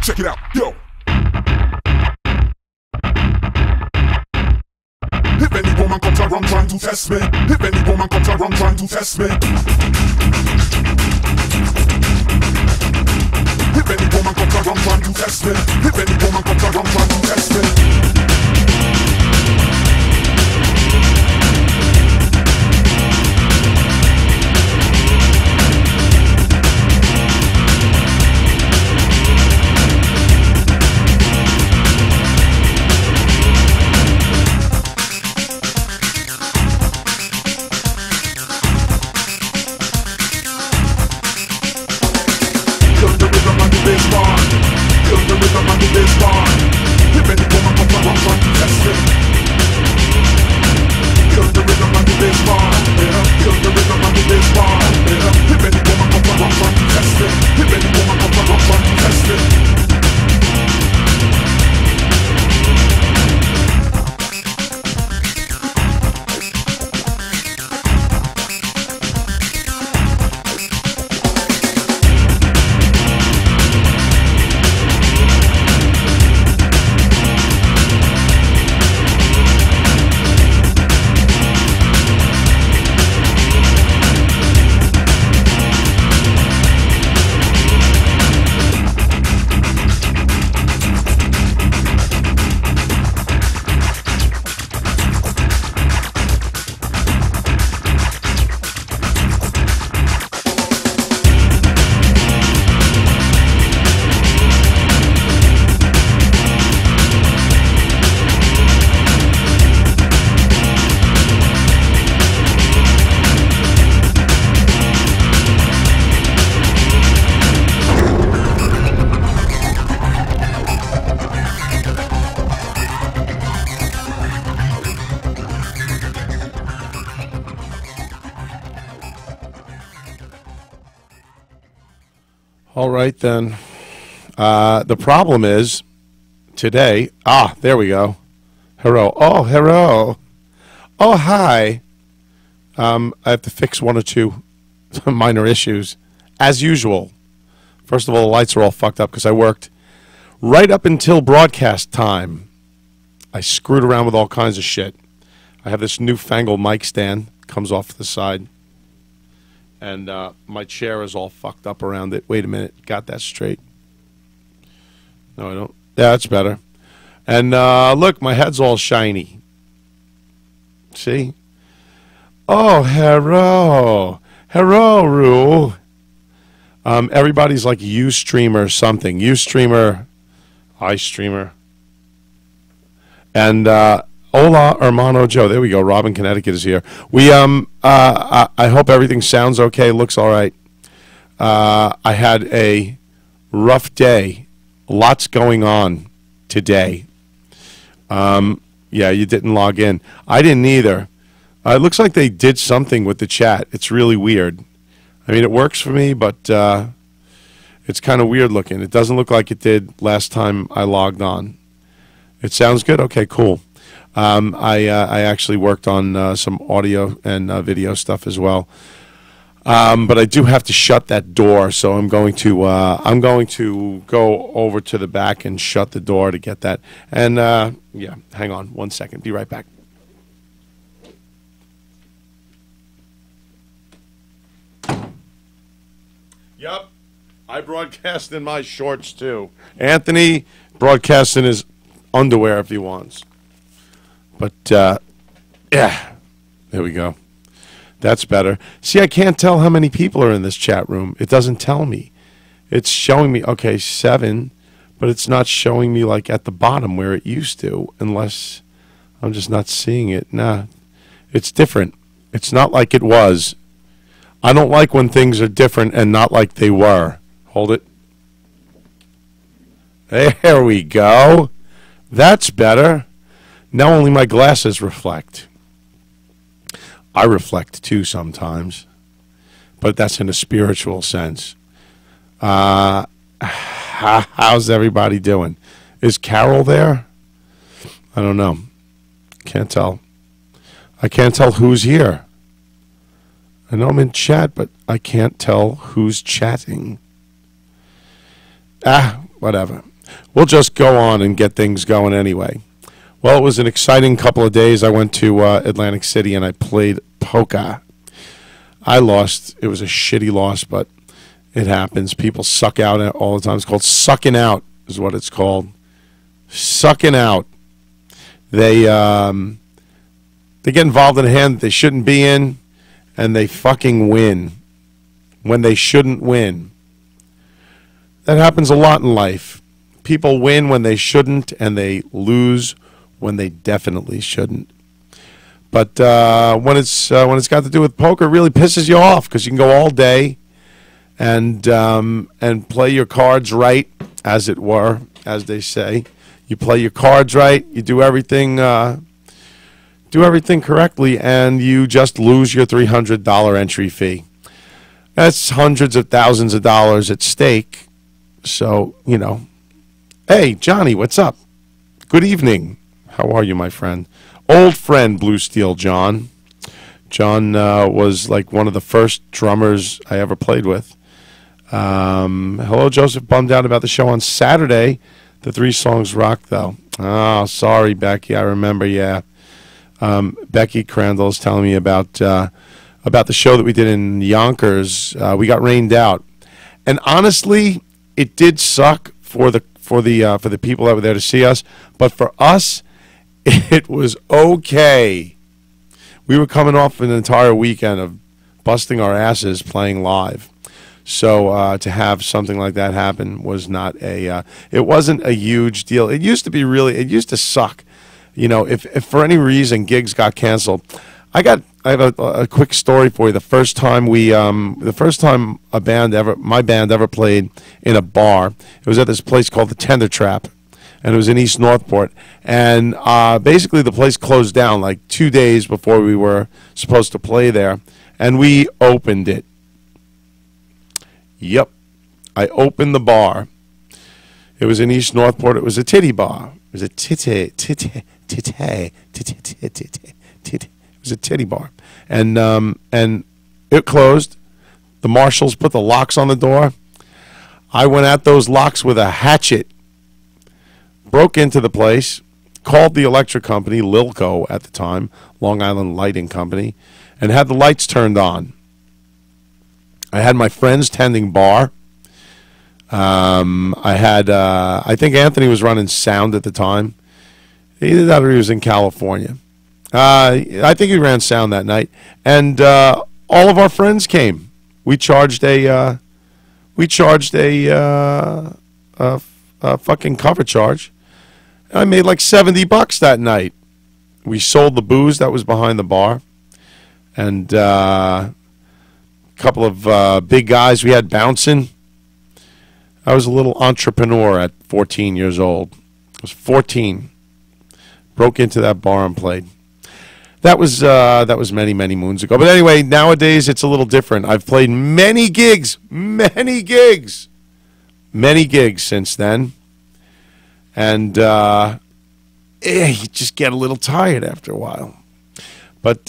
Check it out, yo. If any woman comes around trying to test me, if any woman comes around trying to test me, if any woman comes around trying to test me, if any woman comes around trying to test me. All right, then. The problem is today. There we go. Hello. Oh, hello. Oh, hi. I have to fix one or two minor issues, as usual. First of all, the lights are all fucked up because I worked right up until broadcast time. I screwed around with all kinds of shit. I have this newfangled mic stand, comes off the side. And my chair is all fucked up around it. Wait a minute. Got that straight. No, I don't. Yeah, that's better. And look, my head's all shiny. See? Oh, hello. Hello, Rue. Everybody's like Ustreamer something. Ustreamer, iStreamer. And hola, hermano Joe. There we go. Robin, Connecticut is here. We I hope everything sounds okay. Looks all right. I had a rough day. Lots going on today. Yeah, you didn't log in. I didn't either. It looks like they did something with the chat. It's really weird. I mean, it works for me, but it's kind of weird looking. It doesn't look like it did last time I logged on. It sounds good? Okay, cool. I actually worked on some audio and video stuff as well. But I do have to shut that door, so I'm going to go over to the back and shut the door to get that. And yeah, hang on 1 second. Be right back. Yep, I broadcast in my shorts too. Anthony broadcasts in his underwear if he wants. But yeah, there we go. That's better. See, I can't tell how many people are in this chat room. It doesn't tell me. It's showing me, okay, 7, but it's not showing me like at the bottom where it used to, unless I'm just not seeing it. Nah, it's different. It's not like it was. I don't like when things are different and not like they were. Hold it. There we go. That's better. Now only my glasses reflect. I reflect too sometimes, but that's in a spiritual sense. How's everybody doing? Is Carol there? I don't know. Can't tell. I can't tell who's here. I know I'm in chat, but I can't tell who's chatting. Whatever. we'll just go on and get things going anyway. Well, it was an exciting couple of days. I went to Atlantic City and I played poker. I lost. It was a shitty loss, but it happens. People suck out all the time. It's called sucking out is what it's called. Sucking out. They get involved in a hand that they shouldn't be in, and they fucking win when they shouldn't win. That happens a lot in life. People win when they shouldn't, and they lose when they definitely shouldn't. But when it's got to do with poker, it really pisses you off because you can go all day and play your cards right, as it were, as they say. You play your cards right. You do everything correctly, and you just lose your $300 entry fee. That's hundreds of thousands of dollars at stake. So, you know. Hey, Johnny, what's up? Good evening. How are you, my friend? Old friend, Blue Steel John. John was like one of the first drummers I ever played with. Hello, Joseph. Bummed out about the show on Saturday. The 3 songs rock, though. Oh, sorry, Becky. I remember, yeah. Becky Crandall is telling me about the show that we did in Yonkers. We got rained out. And honestly, it did suck for the people that were there to see us. But for us, it was okay. We were coming off an entire weekend of busting our asses playing live. So to have something like that happen was not it wasn't a huge deal. It used to suck. You know, if for any reason gigs got canceled, I have a quick story for you. The first time my band ever played in a bar, it was at this place called the Tender Trap, and it was in East Northport. And basically the place closed down like 2 days before we were supposed to play there, and we opened it. Yep, I opened the bar. It was in East Northport. It was a titty bar. It was a titty. It was a titty bar, and it closed. The marshals put the locks on the door. I went at those locks with a hatchet, broke into the place, called the electric company, Lilco at the time, Long Island Lighting Company, and had the lights turned on. I had my friends tending bar. I think Anthony was running sound at the time. Either that or he was in California. I think he ran sound that night. And all of our friends came. We charged a fucking cover charge. I made like $70 that night. We sold the booze that was behind the bar. And couple of big guys we had bouncing. I was a little entrepreneur at 14 years old. I was 14. Broke into that bar and played. That was many, many moons ago. But anyway, nowadays it's a little different. I've played many gigs since then. And you just get a little tired after a while. But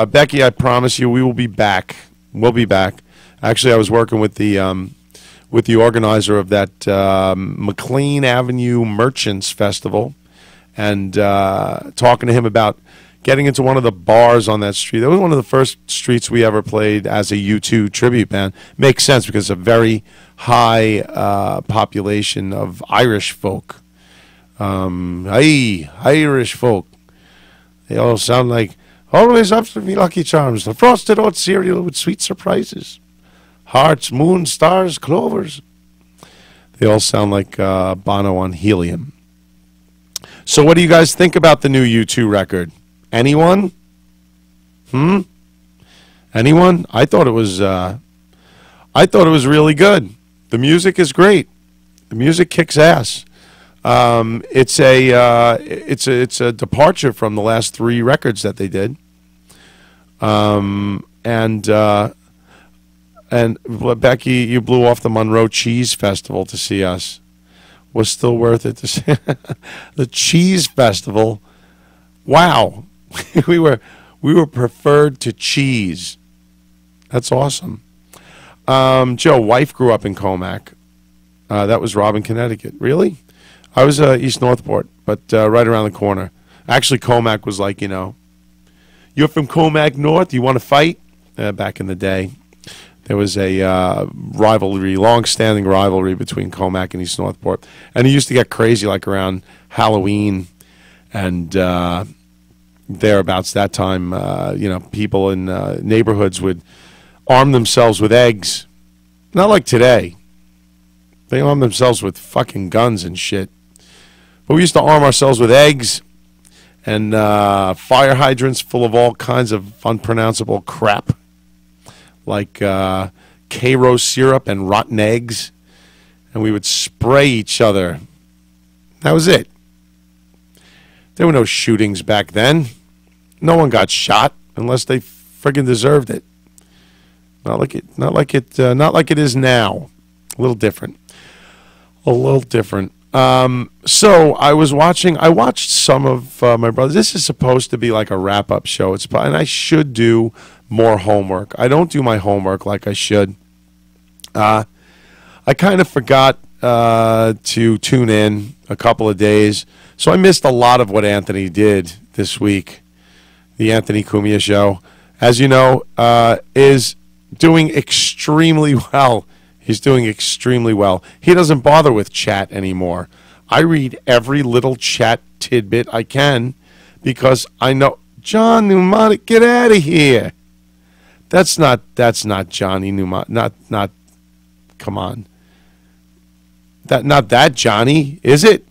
Becky, I promise you we will be back. We'll be back. Actually, I was working with the organizer of that McLean Avenue Merchants Festival, and talking to him about getting into one of the bars on that street. That was one of the first streets we ever played as a U2 tribute band. Makes sense because it's a very high population of Irish folk. Irish folk. They all sound like, always up to me Lucky Charms, the frosted oat cereal with sweet surprises. Hearts, moons, stars, clovers. They all sound like Bono on helium. So what do you guys think about the new U2 record? Anyone? Anyone? I thought it was really good. The music is great. The music kicks ass. It's a departure from the last 3 records that they did. And Becky, you blew off the Monroe Cheese Festival to see us. Was still worth it to see the Cheese Festival. Wow, we were preferred to cheese. That's awesome. Joe, wife grew up in Comac. That was Robin, Connecticut. Really? I was East Northport, but right around the corner. Actually, Comac was like, you're from Comac North, you want to fight? Back in the day, there was a rivalry, long-standing rivalry between Comac and East Northport. And it used to get crazy like around Halloween and thereabouts that time. People in neighborhoods would arm themselves with eggs. Not like today. They arm themselves with fucking guns and shit. But we used to arm ourselves with eggs and fire hydrants full of all kinds of unpronounceable crap, like Karo syrup and rotten eggs. And we would spray each other. That was it. There were no shootings back then. No one got shot unless they friggin' deserved it. Not like it is now. A little different. So I watched some of my brothers. This is supposed to be like a wrap-up show. And I should do more homework. I don't do my homework like I should. I kind of forgot to tune in a couple of days. So I missed a lot of what Anthony did this week. The Anthony Cumia Show, as you know, is doing extremely well. He's doing extremely well. He doesn't bother with chat anymore. I read every little chat tidbit I can because I know John Mnemonic, get out of here. That's not Johnny Mnemonic. Not come on. Not that Johnny, is it?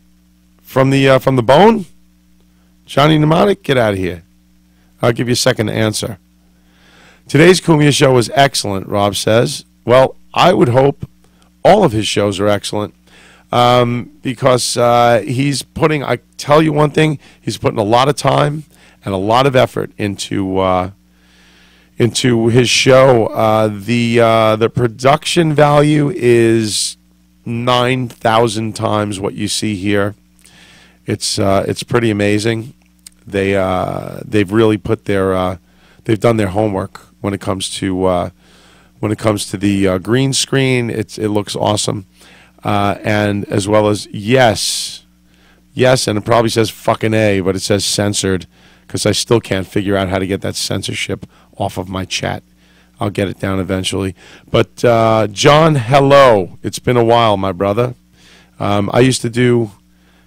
From the bone? Johnny Mnemonic, get out of here. I'll give you a second to answer. Today's Cumia Show was excellent, Rob says. Well, I would hope all of his shows are excellent because he's putting, I tell you one thing, he's putting a lot of time and a lot of effort into his show. The production value is 9,000 times what you see here. It's pretty amazing. They've really put they've done their homework when it comes to the green screen. It looks awesome, and as well as yes, and it probably says fucking A, but it says censored because I still can't figure out how to get that censorship off of my chat. I'll get it down eventually. But John, hello. It's been a while, my brother. I used to do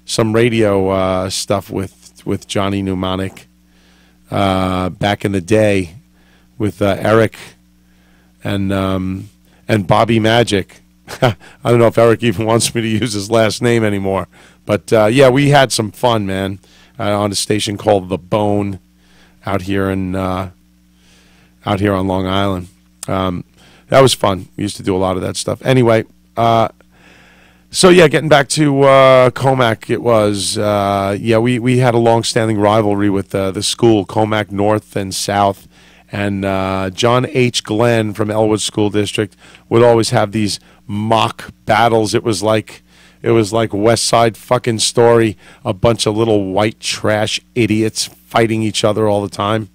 some radio stuff with Johnny Mnemonic back in the day with Eric and Bobby Magic. I don't know if Eric even wants me to use his last name anymore. But, yeah, we had some fun, man, on a station called The Bone out here on Long Island. That was fun. We used to do a lot of that stuff. Anyway, so, yeah, getting back to Comac, it was, we had a long-standing rivalry with the school, Comac North and South, and John H. Glenn from Elwood School District would always have these mock battles. It was like West Side fucking Story, a bunch of little white trash idiots fighting each other all the time.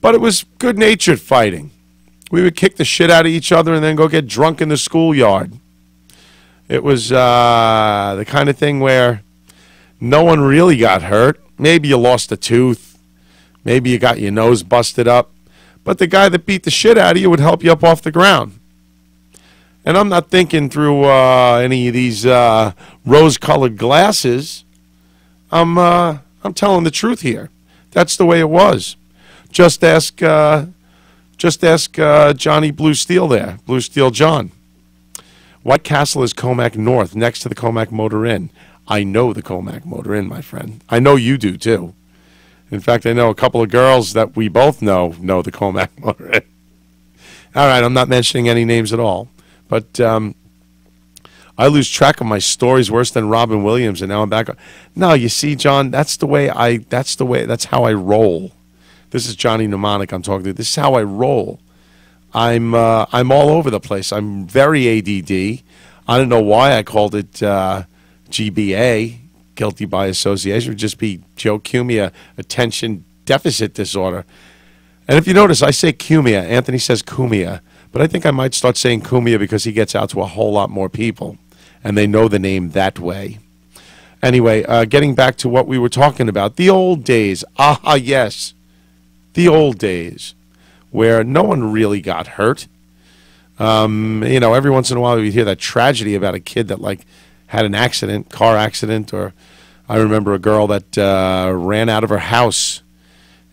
But it was good-natured fighting. We would kick the shit out of each other and then go get drunk in the schoolyard. It was the kind of thing where no one really got hurt. Maybe you lost a tooth. Maybe you got your nose busted up. But the guy that beat the shit out of you would help you up off the ground. And I'm not thinking through any of these rose-colored glasses. I'm telling the truth here. That's the way it was. Just ask Johnny Blue Steel there, Blue Steel John. White Castle is Comac North, next to the Comac Motor Inn. I know the Comac Motor Inn, my friend. I know you do, too. In fact, I know a couple of girls that we both know the Comac Motor Inn. All right, I'm not mentioning any names at all. But I lose track of my stories worse than Robin Williams, and now I'm back. No, you see, John, that's how I roll. This is Johnny Mnemonic I'm talking to. This is how I roll. I'm all over the place. I'm very ADD. I don't know why I called it GBA, guilty by association. It would just be Joe Cumia, attention deficit disorder. And if you notice, I say Cumia. Anthony says Cumia. But I think I might start saying Cumia because he gets out to a whole lot more people, and they know the name that way. Anyway, getting back to what we were talking about, the old days. Ah, yes, the old days where no one really got hurt. You know, every once in a while we hear that tragedy about a kid that like had an accident, car accident, or I remember a girl that ran out of her house,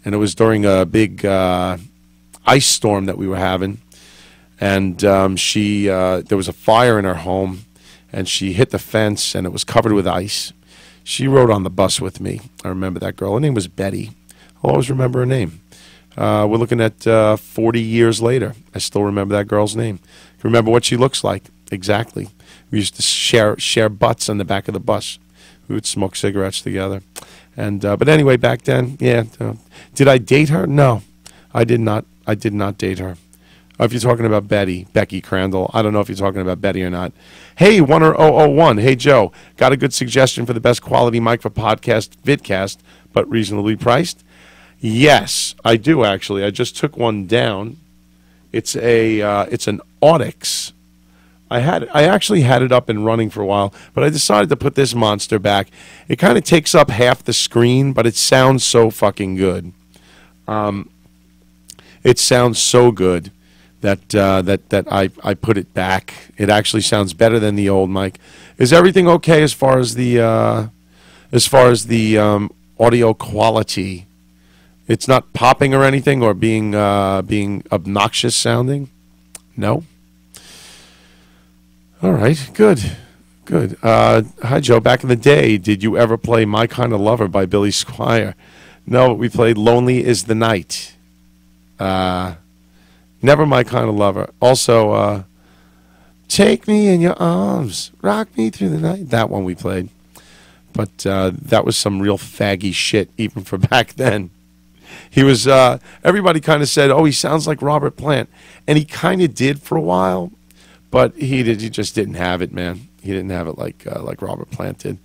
and it was during a big ice storm that we were having, and there was a fire in her home, and she hit the fence, and it was covered with ice. She rode on the bus with me. I remember that girl. Her name was Betty. I'll always remember her name. We're looking at 40 years later. I still remember that girl's name. Remember what she looks like exactly. We used to share butts on the back of the bus. We would smoke cigarettes together. And but anyway, back then, yeah. Did I date her? No, I did not. I did not date her. If you're talking about Becky Crandall, I don't know if you're talking about Betty or not. Hey, 1001. Hey, Joe, got a good suggestion for the best quality mic for podcast vidcast, but reasonably priced? Yes, I do actually. I just took one down. It's an Audix. I actually had it up and running for a while, but I decided to put this monster back. It kind of takes up half the screen, but it sounds so fucking good. It sounds so good that I put it back. It actually sounds better than the old mic. Is everything okay as far as the audio quality? It's not popping or anything or being obnoxious sounding? No? All right, good. Hi, Joe. Back in the day, did you ever play My Kind of Lover by Billy Squier? No, we played Lonely is the Night. Never My Kind of Lover. Also, Take Me in Your Arms, Rock Me Through the Night. That one we played. But that was some real faggy shit even for back then. He was, everybody kind of said, oh, he sounds like Robert Plant. And he kind of did for a while. But he just didn't have it, man. He didn't have it like Robert Plant did.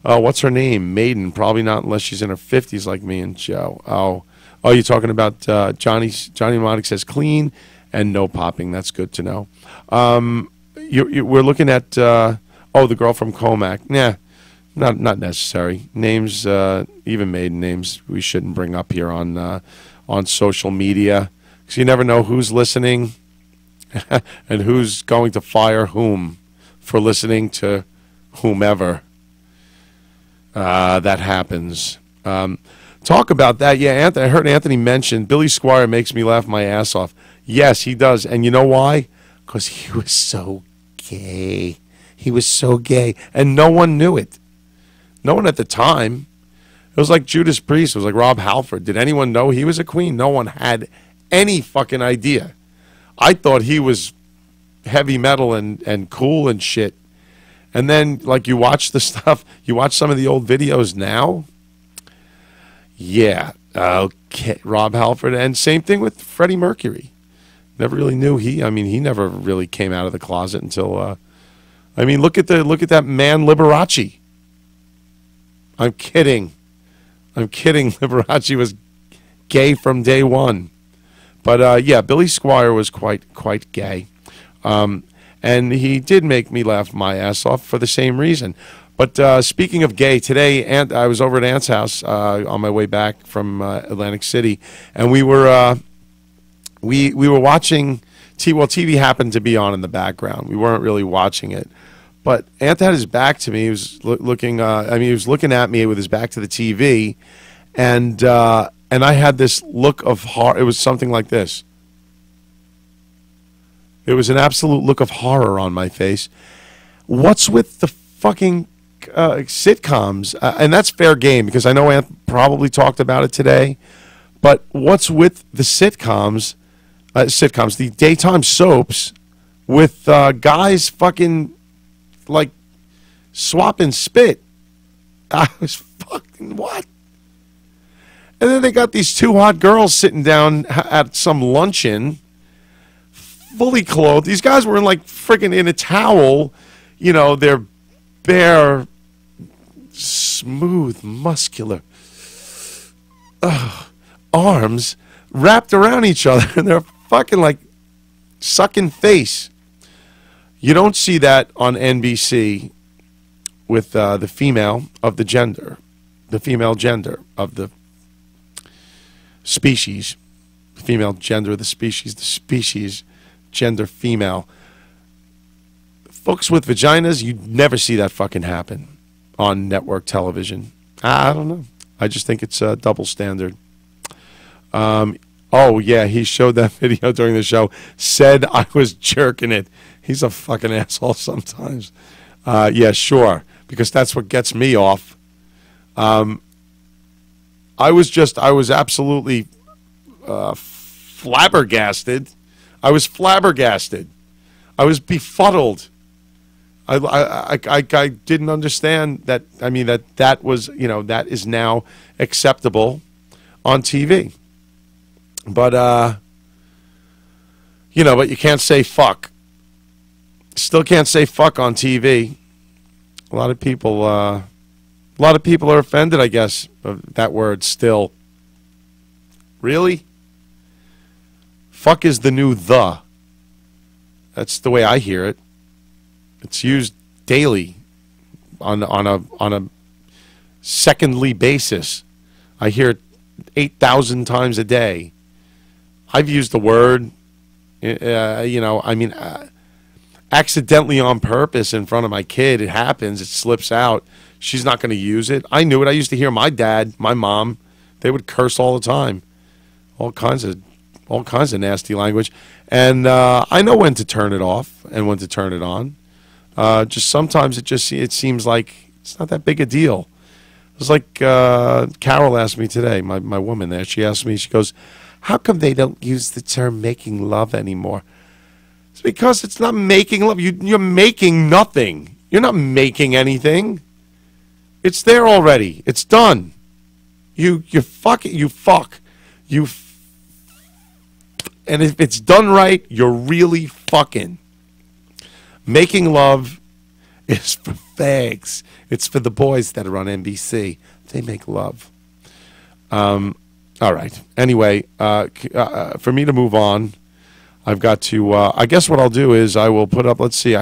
What's her name? Maiden. Probably not unless she's in her 50s like me and Joe. Oh, you're talking about Johnny Mnemonic says clean and no popping. That's good to know. We're looking at, the girl from Comac. Nah, not necessary. Names, even maiden names, we shouldn't bring up here on social media. Because you never know who's listening. And who's going to fire whom for listening to whomever that happens. Talk about that. Yeah, I heard Anthony mention Billy Squier makes me laugh my ass off. Yes, he does. And you know why? Because he was so gay. He was so gay. And no one knew it. No one at the time. It was like Judas Priest. It was like Rob Halford. Did anyone know he was a queen? No one had any fucking idea. I thought he was heavy metal and cool and shit. And then, like, you watch the stuff, you watch some of the old videos now. Yeah, okay, Rob Halford. And same thing with Freddie Mercury. Never really knew he never really came out of the closet until, look at that man Liberace. I'm kidding. Liberace was gay from day one. But, yeah, Billy Squier was quite gay. And he did make me laugh my ass off for the same reason. But speaking of gay, today I was over at Ant's house on my way back from Atlantic City, and we were watching TV happened to be on in the background. We weren't really watching it. But Ant had his back to me. He was looking he was looking at me with his back to the TV, and I had this look of horror. It was something like this. It was an absolute look of horror on my face. What's with the fucking sitcoms? And that's fair game because I know Ant probably talked about it today. But what's with the sitcoms, the daytime soaps, with guys fucking like swapping spit? I was fucking what? And then they got these two hot girls sitting down at some luncheon, fully clothed. These guys were in a towel, they're bare, smooth, muscular arms wrapped around each other, and they're fucking like sucking face. You don't see that on NBC with the female of the gender, the female gender of the species, female gender of the species gender female. Folks with vaginas, you never see that fucking happen on network television. I don't know. I just think it's a double standard. Oh, yeah, he showed that video during the show, said I was jerking it. He's a fucking asshole sometimes. Yeah, sure, because that's what gets me off. I was absolutely flabbergasted. I was flabbergasted. I was befuddled. I didn't understand that. I mean, that was, that is now acceptable on TV. But, but you can't say fuck. Still can't say fuck on TV. A lot of people are offended, I guess, of that word still. Really? Fuck is the new the. That's the way I hear it. It's used daily on a secondly basis. I hear it 8,000 times a day. I've used the word, accidentally on purpose in front of my kid. It happens. It slips out. She's not going to use it. I knew it. I used to hear my dad, my mom, they would curse all the time. All kinds of nasty language. And I know when to turn it off and when to turn it on. Just sometimes it seems like it's not that big a deal. It was like Carol asked me today, my woman there. She asked me, she goes, how come they don't use the term making love anymore? It's because it's not making love. You're making nothing. You're not making anything. It's there already. It's done. You fuck. And if it's done right, you're really fucking. Making love is for fags. It's for the boys that are on NBC. They make love. All right. Anyway, for me to move on, I've got to, I guess what I'll do is I will put up, let's see.